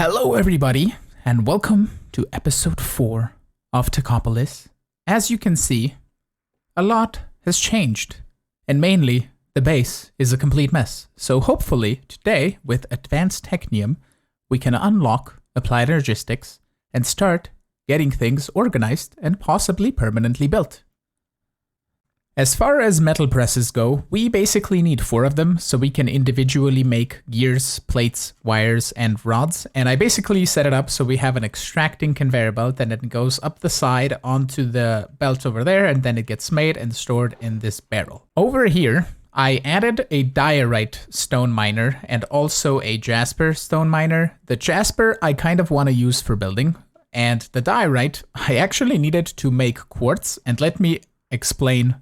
Hello everybody, and welcome to episode 4 of Techopolis. As you can see, a lot has changed, and mainly the base is a complete mess. So hopefully today, with advanced Technium, we can unlock applied energistics and start getting things organized and possibly permanently built. As far as metal presses go, we basically need 4 of them so we can individually make gears, plates, wires, and rods. And I basically set it up so we have an extracting conveyor belt and it goes up the side onto the belt over there, and then it gets made and stored in this barrel. Over here, I added a diorite stone miner and also a jasper stone miner. The jasper I kind of want to use for building, and the diorite I actually needed to make quartz, and let me explain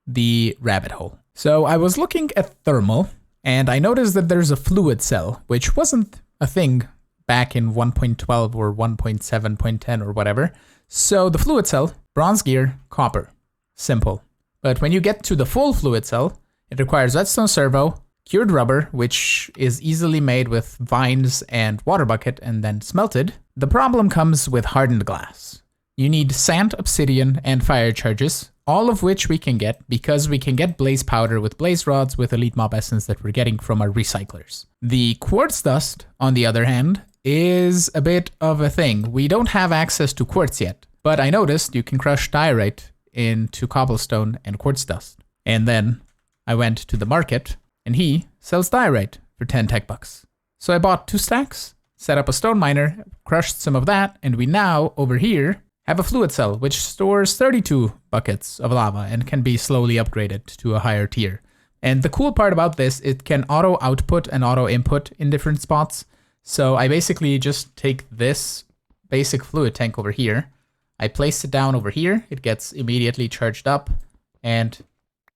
the rabbit hole. So I was looking at thermal, and I noticed that there's a fluid cell, which wasn't a thing back in 1.12 or 1.7.10 or whatever. So the fluid cell, bronze gear, copper. Simple. But when you get to the full fluid cell, it requires redstone servo, cured rubber, which is easily made with vines and water bucket and then smelted. The problem comes with hardened glass. You need sand, obsidian, and fire charges, all of which we can get because we can get blaze powder with blaze rods with elite mob essence that we're getting from our recyclers. The quartz dust, on the other hand, is a bit of a thing. We don't have access to quartz yet, but I noticed you can crush diorite into cobblestone and quartz dust. And then I went to the market, and he sells diorite for 10 tech bucks. So I bought 2 stacks, set up a stone miner, crushed some of that, and we now, over here, have a fluid cell, which stores 32 buckets of lava and can be slowly upgraded to a higher tier. And the cool part about this, it can auto output and auto input in different spots. So I basically just take this basic fluid tank over here, I place it down over here, it gets immediately charged up, and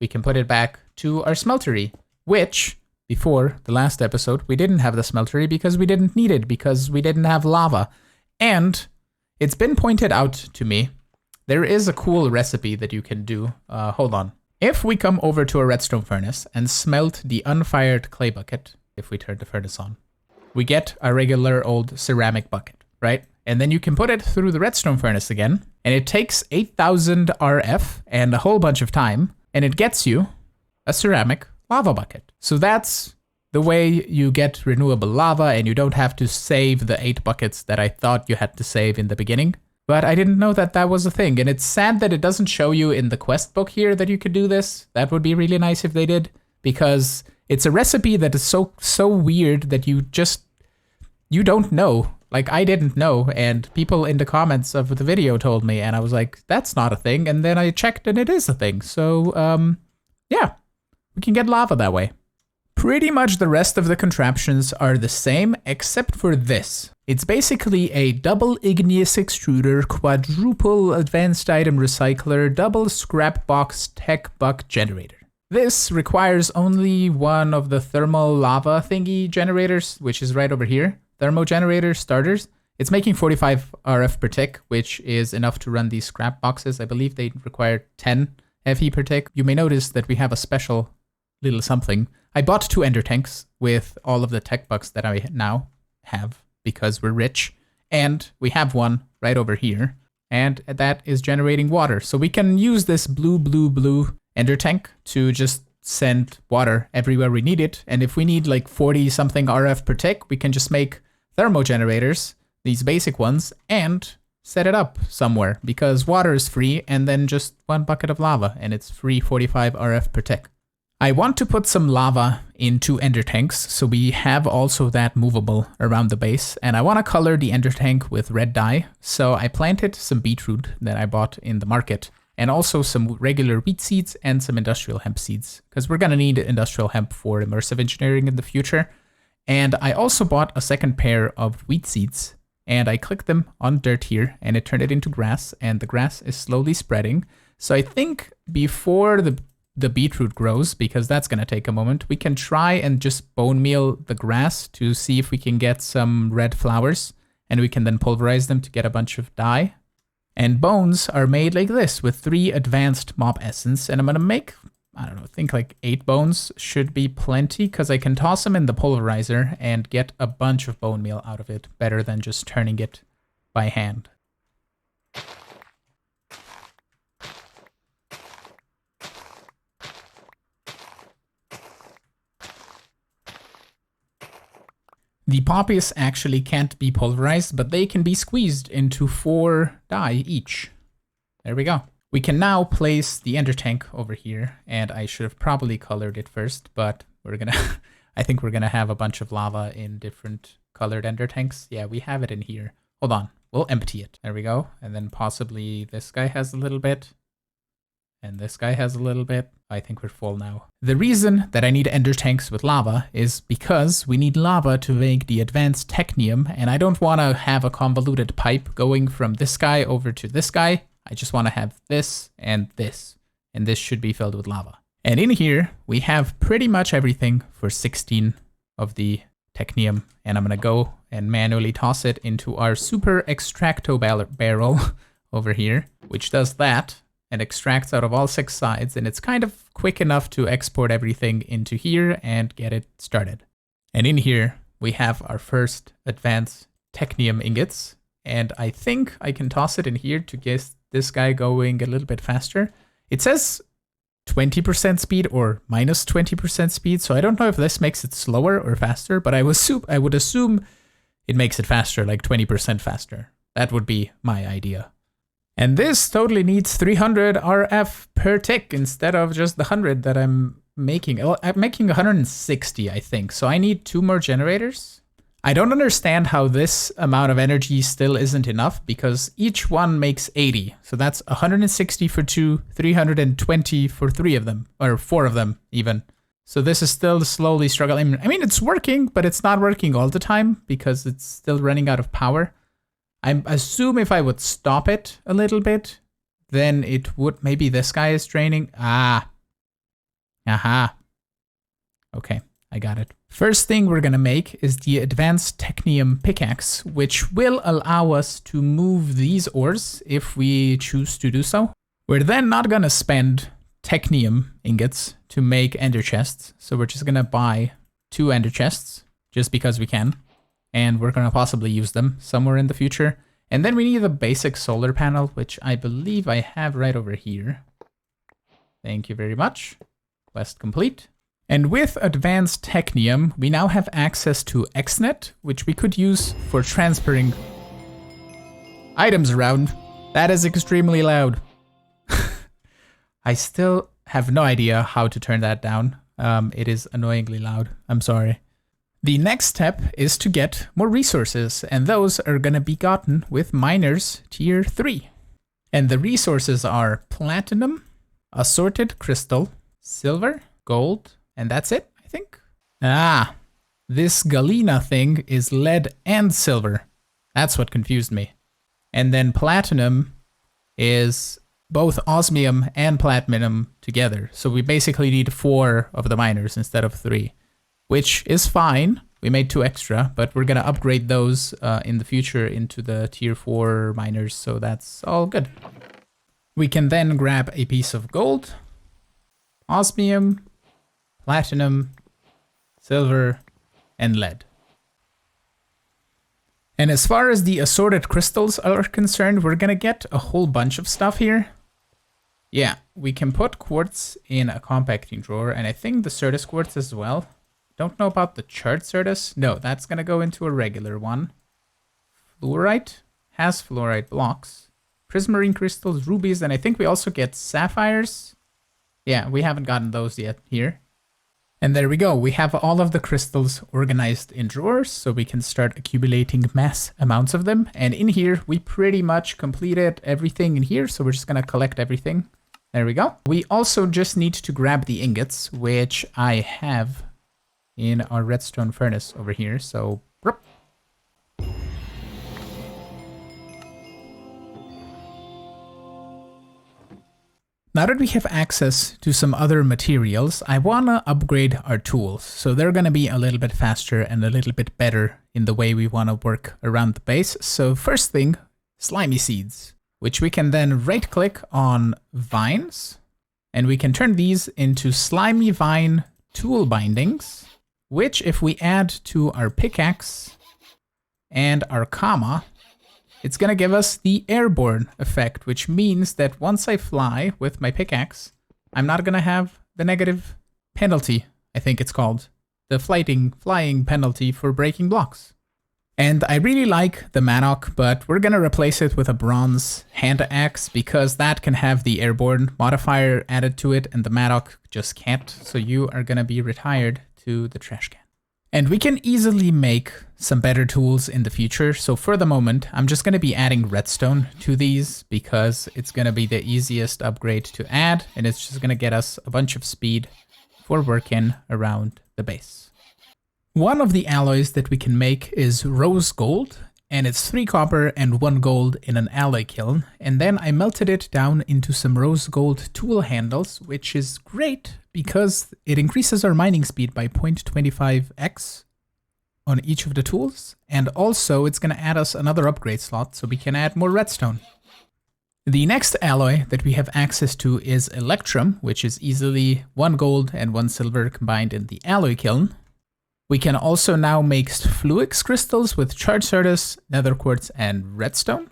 we can put it back to our smeltery, which, before the last episode, we didn't have the smeltery because we didn't need it, because we didn't have lava. And it's been pointed out to me, there is a cool recipe that you can do. Hold on. If we come over to a redstone furnace and smelt the unfired clay bucket, if we turn the furnace on, we get a regular old ceramic bucket, right? And then you can put it through the redstone furnace again, and it takes 8,000 RF and a whole bunch of time, and it gets you a ceramic lava bucket. So that's the way you get renewable lava, and you don't have to save the 8 buckets that I thought you had to save in the beginning. But I didn't know that that was a thing, and it's sad that it doesn't show you in the quest book here that you could do this. That would be really nice if they did, because it's a recipe that is so weird that you don't know. Like, I didn't know, and people in the comments of the video told me, and I was like, that's not a thing, and then I checked and it is a thing. So, yeah, we can get lava that way. Pretty much the rest of the contraptions are the same, except for this. It's basically a double igneous extruder, quadruple advanced item recycler, double scrap box tech buck generator. This requires only one of the thermal lava thingy generators, which is right over here. Thermo generator starters. It's making 45 RF per tick, which is enough to run these scrap boxes. I believe they require 10 FE per tick. You may notice that we have a special little something. I bought 2 ender tanks with all of the tech bucks that I now have because we're rich. And we have one right over here. And that is generating water. So we can use this blue ender tank to just send water everywhere we need it. And if we need like 40 something RF per tick, we can just make thermo generators, these basic ones, and set it up somewhere because water is free, and then just 1 bucket of lava and it's free 45 RF per tick. I want to put some lava into ender tanks, so we have also that movable around the base, and I want to color the ender tank with red dye, so I planted some beetroot that I bought in the market, and also some regular wheat seeds and some industrial hemp seeds, because we're going to need industrial hemp for immersive engineering in the future. And I also bought a second pair of wheat seeds, and I clicked them on dirt here, and it turned it into grass, and the grass is slowly spreading. So I think before the beetroot grows, because that's going to take a moment, we can try and just bone meal the grass to see if we can get some red flowers, and we can then pulverize them to get a bunch of dye. And bones are made like this with 3 advanced mob essence, and I'm going to make I don't know, think like 8 bones should be plenty, because I can toss them in the pulverizer and get a bunch of bone meal out of it, better than just turning it by hand. The poppies actually can't be pulverized, but they can be squeezed into 4 die each. There we go. We can now place the ender tank over here, and I should have probably colored it first, but we're gonna, I think we're gonna have a bunch of lava in different colored ender tanks. Yeah, we have it in here. Hold on, we'll empty it. There we go. And then possibly this guy has a little bit, and this guy has a little bit. I think we're full now. The reason that I need ender tanks with lava is because we need lava to make the advanced technium, and I don't want to have a convoluted pipe going from this guy over to this guy. I just want to have this, and this should be filled with lava. And in here, we have pretty much everything for 16 of the technium, and I'm going to go and manually toss it into our super extracto barrel over here, which does that and extracts out of all 6 sides, and it's kind of quick enough to export everything into here and get it started. And in here, we have our first advanced technium ingots, and I think I can toss it in here to get this guy going a little bit faster. It says 20% speed or minus 20% speed, so I don't know if this makes it slower or faster, but I would assume it makes it faster, like 20% faster. That would be my idea. And this totally needs 300 RF per tick instead of just the 100 that I'm making. Well, I'm making 160, I think, so I need 2 more generators. I don't understand how this amount of energy still isn't enough, because each one makes 80. So that's 160 for 2, 320 for 3 of them, or 4 of them even. So this is still slowly struggling. I mean, it's working, but it's not working all the time because it's still running out of power. I assume if I would stop it a little bit, then it would, maybe this guy is draining. Aha. Okay, I got it. First thing we're gonna make is the advanced technium pickaxe, which will allow us to move these ores if we choose to do so. We're then not gonna spend technium ingots to make ender chests, so we're just gonna buy 2 ender chests just because we can, and we're gonna possibly use them somewhere in the future. And then we need a basic solar panel, which I believe I have right over here. Thank you very much. Quest complete. And with advanced technium, we now have access to XNet, which we could use for transferring items around. That is extremely loud. I still have no idea how to turn that down. It is annoyingly loud. I'm sorry. The next step is to get more resources, and those are going to be gotten with miners tier 3. And the resources are platinum, assorted crystal, silver, gold, and that's it, I think. Ah, this galena thing is lead and silver. That's what confused me. And then platinum is both osmium and platinum together. So we basically need 4 of the miners instead of 3, which is fine. We made 2 extra, but we're gonna upgrade those in the future into the tier 4 miners, so that's all good. We can then grab a piece of gold, osmium, platinum, silver, and lead. And as far as the assorted crystals are concerned, we're gonna get a whole bunch of stuff here. Yeah, we can put quartz in a compacting drawer, and I think the Certus quartz as well. Don't know about the charred Certus. No, that's gonna go into a regular one. Fluorite has fluorite blocks. Prismarine crystals, rubies, and I think we also get sapphires. Yeah, we haven't gotten those yet here. And there we go, we have all of the crystals organized in drawers, so we can start accumulating mass amounts of them. And in here, we pretty much completed everything in here, so we're just gonna collect everything. There we go. We also just need to grab the ingots, which I have in our redstone furnace over here, so... Now that we have access to some other materials, I want to upgrade our tools, so they're going to be a little bit faster and a little bit better in the way we want to work around the base. So first thing, slimy seeds, which we can then right click on vines, And we can turn these into slimy vine tool bindings, which if we add to our pickaxe and our comma, it's going to give us the airborne effect, which means that once I fly with my pickaxe, I'm not going to have the negative penalty, I think it's called. The flying penalty for breaking blocks. And I really like the Manok, but we're going to replace it with a bronze hand axe because that can have the airborne modifier added to it and the Manok just can't. So you are going to be retired to the trash can. And we can easily make some better tools in the future. So for the moment, I'm just going to be adding redstone to these because it's going to be the easiest upgrade to add. And it's just going to get us a bunch of speed for working around the base. One of the alloys that we can make is rose gold, and it's 3 copper and 1 gold in an alloy kiln. And then I melted it down into some rose gold tool handles, which is great because it increases our mining speed by 0.25x on each of the tools. And also it's going to add us another upgrade slot so we can add more redstone. The next alloy that we have access to is electrum, which is easily 1 gold and 1 silver combined in the alloy kiln. We can also now make fluix crystals with charred certus, nether quartz, and redstone.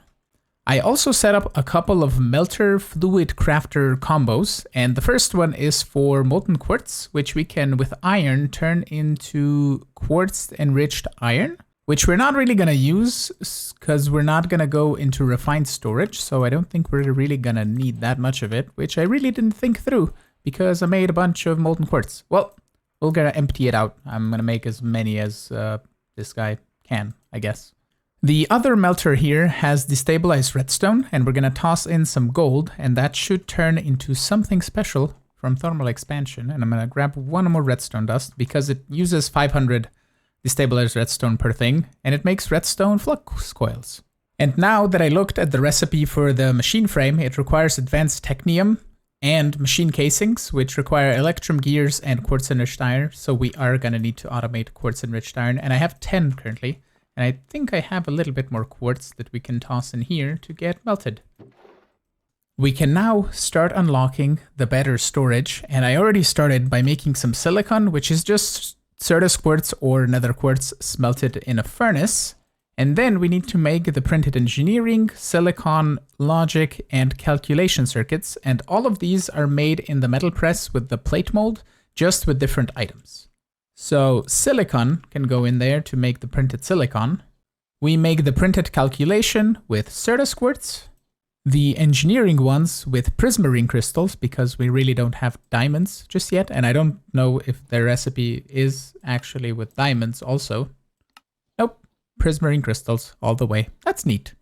I also set up a couple of melter fluid crafter combos, and the first one is for molten quartz, which we can with iron turn into quartz enriched iron, which we're not really going to use because we're not going to go into refined storage, so I don't think we're really going to need that much of it, which I really didn't think through because I made a bunch of molten quartz. Well, we're going to empty it out. I'm going to make as many as this guy can, I guess. The other melter here has destabilized redstone, and we're going to toss in some gold, and that should turn into something special from thermal expansion. And I'm going to grab 1 more redstone dust because it uses 500 destabilized redstone per thing, and it makes redstone flux coils. And now that I looked at the recipe for the machine frame, it requires advanced technium and machine casings, which require electrum gears and quartz enriched iron. So we are going to need to automate quartz enriched iron. And I have 10 currently. And I think I have a little bit more quartz that we can toss in here to get melted. We can now start unlocking the better storage. And I already started by making some silicon, which is just certus quartz or nether quartz smelted in a furnace. And then we need to make the printed engineering, silicon, logic, and calculation circuits. And all of these are made in the metal press with the plate mold, just with different items. So silicon can go in there to make the printed silicon. We make the printed calculation with certus quartz. The engineering ones with prismarine crystals, because we really don't have diamonds just yet. And I don't know if their recipe is actually with diamonds also. Prismarine crystals all the way. That's neat.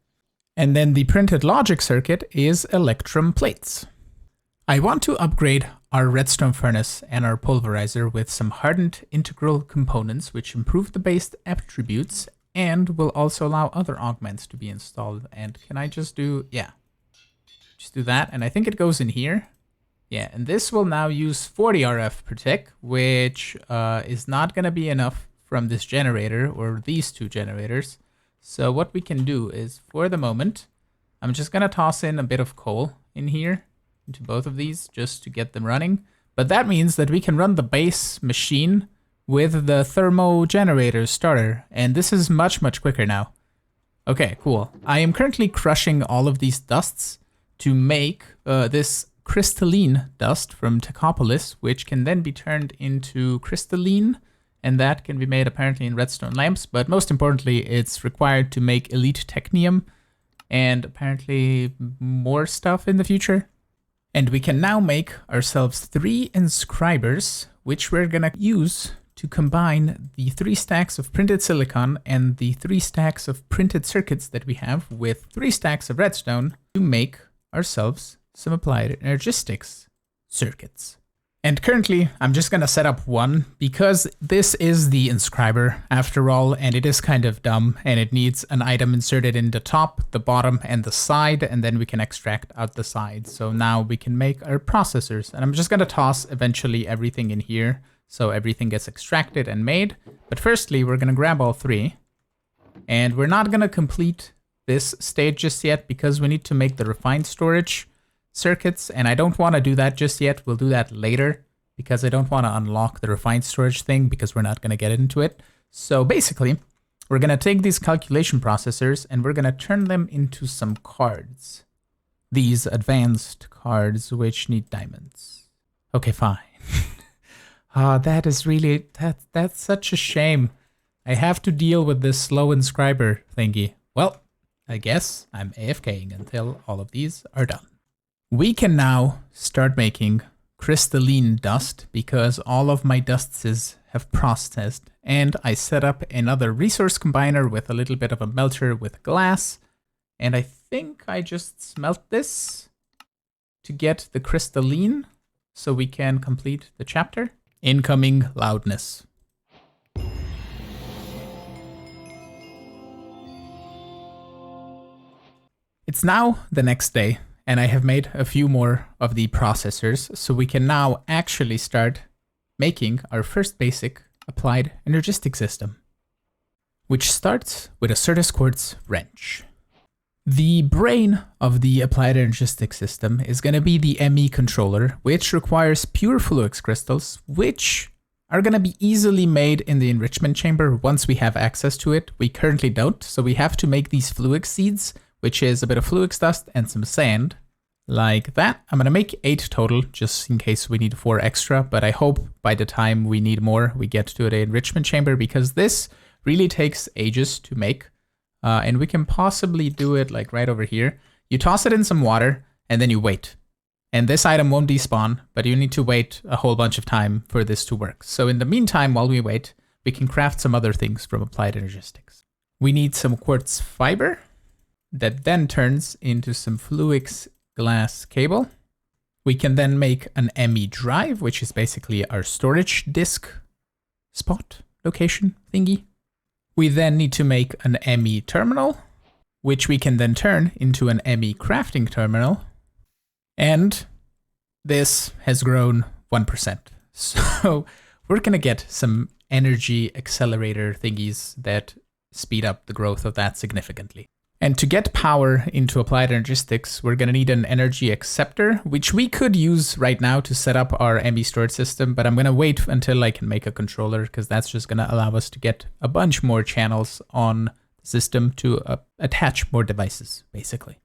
And then the printed logic circuit is electrum plates. I want to upgrade our redstone furnace and our pulverizer with some hardened integral components which improve the base attributes and will also allow other augments to be installed. And can I just do, just do that. And I think it goes in here. Yeah, and this will now use 40 RF per tick, which is not going to be enough from this generator or these 2 generators. So what we can do is, for the moment, I'm just going to toss in a bit of coal in here into both of these just to get them running. But that means that we can run the base machine with the thermo generator starter. And this is much, much quicker now. Okay, cool. I am currently crushing all of these dusts to make this crystalline dust from Techopolis, which can then be turned into crystalline. And that can be made apparently in redstone lamps, but most importantly, it's required to make elite technium and apparently more stuff in the future. And we can now make ourselves 3 inscribers, which we're gonna use to combine the 3 stacks of printed silicon and the 3 stacks of printed circuits that we have with 3 stacks of redstone to make ourselves some applied energistics circuits. And currently, I'm just going to set up 1 because this is the inscriber after all, and it is kind of dumb, and it needs an item inserted in the top, the bottom, and the side, and then we can extract out the side. So now we can make our processors, and I'm just going to toss eventually everything in here so everything gets extracted and made. But firstly, we're going to grab all 3, and we're not going to complete this stage just yet because we need to make the refined storage. circuits, and I don't want to do that just yet. We'll do that later because I don't want to unlock the refined storage thing because we're not going to get into it. So basically, we're going to take these calculation processors and we're going to turn them into some cards. These advanced cards which need diamonds. Okay, fine. That is really, that's such a shame. I have to deal with this slow inscriber thingy. Well, I guess I'm AFKing until all of these are done. We can now start making crystalline dust because all of my dusts have processed, and I set up another resource combiner with a little bit of a melter with glass, and I think I just smelt this to get the crystalline so we can complete the chapter. Incoming loudness. It's now the next day, and I have made a few more of the processors, so we can now actually start making our first basic applied energistic system, which starts with a Certus Quartz wrench. The brain of the applied energistic system is going to be the ME controller, which requires pure Fluix crystals, which are going to be easily made in the enrichment chamber once we have access to it. We currently don't, so we have to make these Fluix seeds, which is a bit of Fluix dust and some sand, like that. I'm going to make 8 total, just in case we need 4 extra, but I hope by the time we need more, we get to the enrichment chamber, because this really takes ages to make. And we can possibly do it like right over here. You toss it in some water and then you wait. And this item won't despawn, but you need to wait a whole bunch of time for this to work. So in the meantime, while we wait, we can craft some other things from applied energistics. We need some quartz fiber that then turns into some Fluix glass cable. We can then make an ME drive, which is basically our storage disk spot location thingy. We then need to make an ME terminal, which we can then turn into an ME crafting terminal. And this has grown 1%. So we're going to get some energy accelerator thingies that speed up the growth of that significantly. And to get power into applied energistics, we're going to need an energy acceptor, which we could use right now to set up our ME storage system, but I'm going to wait until I can make a controller, because that's just going to allow us to get a bunch more channels on the system to attach more devices, basically.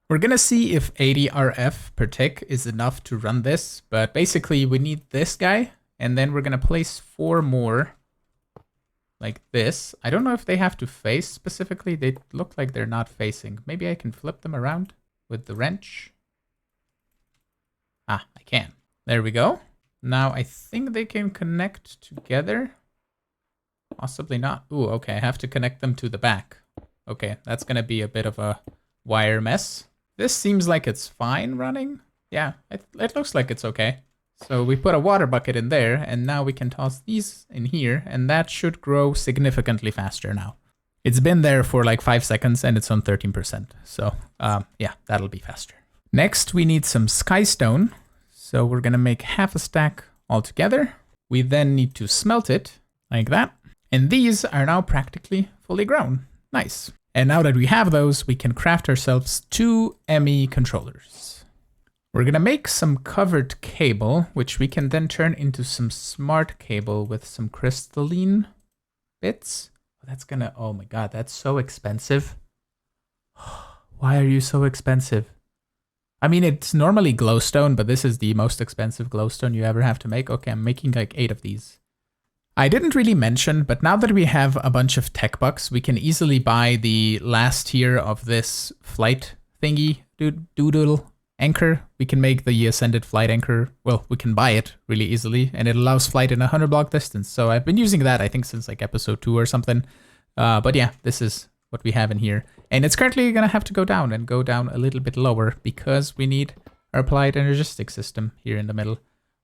We're going to see if 80 RF per tick is enough to run this, but basically we need this guy, and then we're going to place 4 more like this. I don't know if they have to face specifically. They look like they're not facing. Maybe I can flip them around with the wrench. Ah, I can. There we go. Now I think they can connect together. Possibly not. Ooh, okay. I have to connect them to the back. Okay, that's going to be a bit of a wire mess. This seems like it's fine running. Yeah, it looks like it's okay. So we put a water bucket in there, and now we can toss these in here, and that should grow significantly faster now. It's been there for like 5 seconds, and it's on 13%. So yeah, that'll be faster. Next, we need some skystone. So we're going to make half a stack altogether. We then need to smelt it like that. And these are now practically fully grown. Nice. And now that we have those, we can craft ourselves 2 ME controllers. We're going to make some covered cable, which we can then turn into some smart cable with some crystalline bits. That's going to, oh my God, that's so expensive. Why are you so expensive? I mean, it's normally glowstone, but this is the most expensive glowstone you ever have to make. Okay, I'm making like 8 of these. I didn't really mention, but now that we have a bunch of tech bucks, we can easily buy the last tier of this flight thingy, doodle anchor. We can make the ascended flight anchor. Well, we can buy it really easily, and it allows flight in 100 block distance. So I've been using that, I think, since like episode 2 or something. But yeah, this is what we have in here. And it's currently going to have to go down a little bit lower because we need our applied energistic system here in the middle.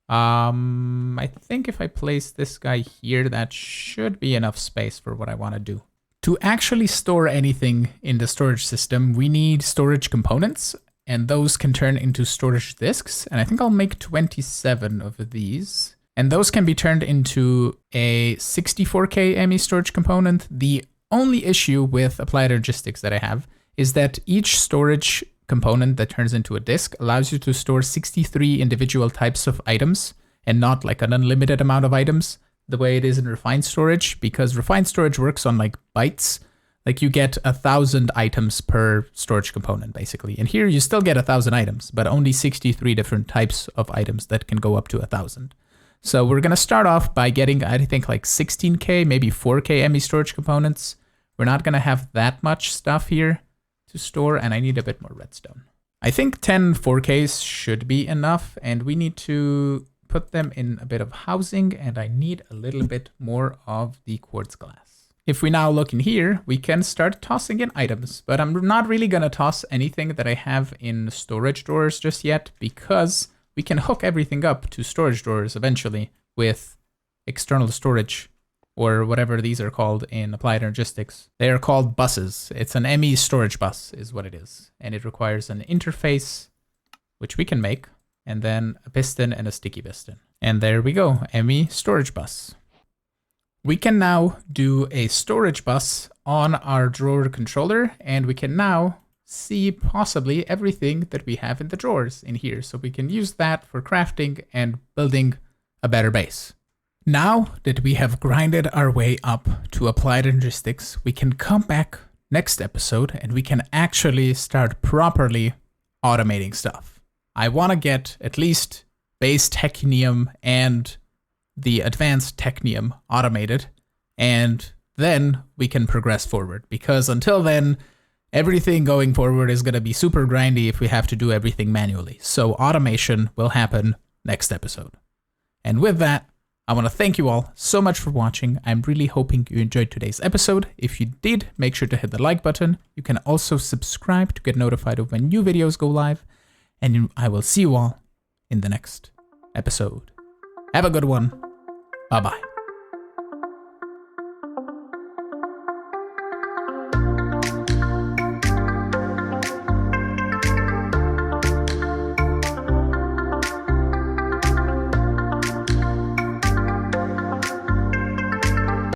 I think if I place this guy here, that should be enough space for what I want to do. To actually store anything in the storage system, we need storage components, and those can turn into storage disks. And I think I'll make 27 of these. And those can be turned into a 64K ME storage component. The only issue with applied energistics that I have is that each storage component that turns into a disk allows you to store 63 individual types of items and not like an unlimited amount of items the way it is in refined storage, because refined storage works on like bytes. Like you get 1,000 items per storage component basically. And here you still get 1,000 items, but only 63 different types of items that can go up to 1,000. So we're going to start off by getting, I think, like 16K, maybe 4K ME storage components. We're not going to have that much stuff here to store, and I need a bit more redstone. I think 10 4Ks should be enough, and we need to put them in a bit of housing, and I need a little bit more of the quartz glass. If we now look in here, we can start tossing in items, but I'm not really going to toss anything that I have in storage drawers just yet, because we can hook everything up to storage drawers eventually with external storage, or whatever these are called in applied energistics. They are called buses. It's an ME storage bus is what it is. And it requires an interface, which we can make, and then a piston and a sticky piston. And there we go, ME storage bus. We can now do a storage bus on our drawer controller, and we can now see possibly everything that we have in the drawers in here. So we can use that for crafting and building a better base. Now that we have grinded our way up to applied energistics, we can come back next episode and we can actually start properly automating stuff. I want to get at least base Technium and the advanced Technium automated, and then we can progress forward, because until then, everything going forward is going to be super grindy if we have to do everything manually. So automation will happen next episode. And with that, I want to thank you all so much for watching. I'm really hoping you enjoyed today's episode. If you did, make sure to hit the like button. You can also subscribe to get notified of when new videos go live. And I will see you all in the next episode. Have a good one. Bye-bye.